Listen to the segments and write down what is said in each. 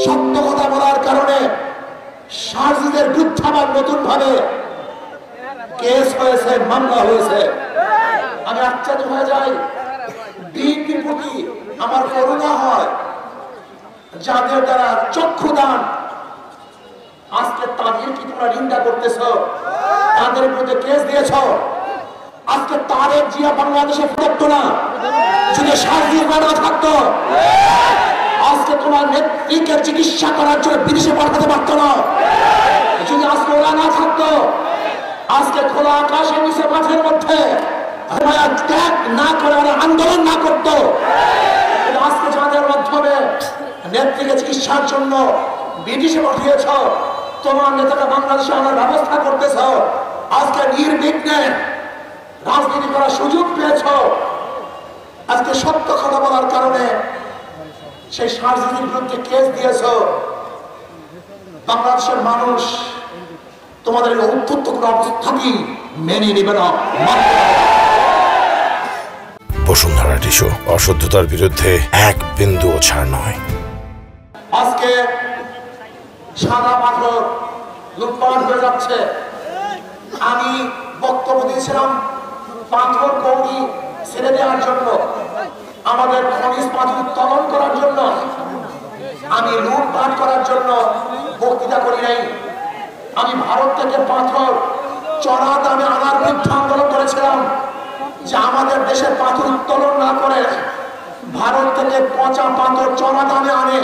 সত্য কথা বলার কারণে সারজিদের বিরুদ্ধে আবার নতুন ভাবে কেস হয়েছে, মামলা হয়েছে। আমি আশ্চর্য হয়ে যাই, বিএনপির প্রতি আমার করুণা হয়, যাদের দ্বারা চক্ষুদান, আজকে তাদের কি তোমরা নিন্দা করতেছ, তাদের বিরুদ্ধে কেস দিয়েছ। আজকে তারেক জিয়া বাংলাদেশে থাকতো না, যদি সারজির না থাকতো আজকে তোমার নেত্রীকে চিকিৎসা করার জন্য বিদেশে পাঠাতে পারতো না। যদি আজকে ওরা না থাকতো, আজকে খোলা আকাশের নিচে মাঠের মধ্যে ত্যাগ না করে ওরা আন্দোলন না করতো, আজকে যাদের মাধ্যমে নেত্রীকে চিকিৎসার জন্য বিদেশে পাঠিয়েছ, তোমার নেতারা বাংলাদেশে আনার ব্যবস্থা করতেছ, আজকে নির্বিঘ্নে রাজনীতি করার সুযোগ পেয়েছ। আজকে সত্য কথা বলার কারণে সেই সারজিদের বিরুদ্ধে কেস দিয়েছ। বাংলাদেশের মানুষ তোমাদের এই অত্যন্ত কোনো অবস্থাতেই মেনে নেবে না। বসুন্ধরা টিস্যু, অশুদ্ধতার বিরুদ্ধে এক বিন্দুও ছাড় নয়। আজকে সাদা পাথর লুটপাট হয়ে যাচ্ছে। আমি বক্তব্য দিয়েছিলাম পাথর কৌড়ি ছেড়ে দেওয়ার জন্য, আমাদের খনিজ পাথর উত্তোলন করার জন্য, আমি লুটপাট করার জন্য বক্তৃতা করি নাই। আমি ভারত থেকে পাথর চড়া দামে আনার বিরুদ্ধে আন্দোলন করেছিলাম, যে আমাদের দেশের পাথর উত্তোলন না করে ভারত থেকে পচা পাথর চড়া দামে আনে,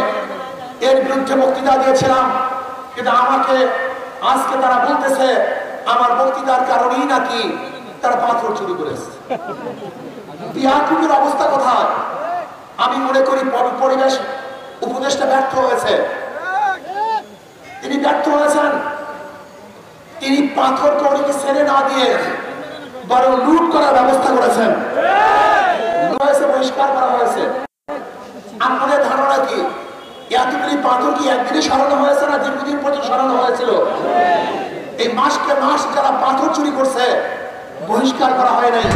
এর বিরুদ্ধে বক্তৃতা দিয়েছিলাম। কিন্তু আমাকে আজকে তারা বলতেছে আমার বক্তৃতার কারণেই নাকি তারা পাথর চুরি করেছে। বিহাকুমের অবস্থা কোথায়? আমি মনে করি পরিবেশ উপদেষ্টা ব্যর্থ হয়েছে, তিনি ব্যর্থ হয়েছেন। তিনি পাথর কৌড়িকে ছেড়ে না দিয়ে বরং লুট করার ব্যবস্থা করেছেন, বহিষ্কার করা হয়েছে। আপনাদের ধারণা কি এতগুলি পাথর কি একদিনে সরানো হয়েছে না দীর্ঘদিন পর্যন্ত সরানো হয়েছিল? এই মাসকে মাস যারা পাথর চুরি করছে বহিষ্কার করা হয় নাই।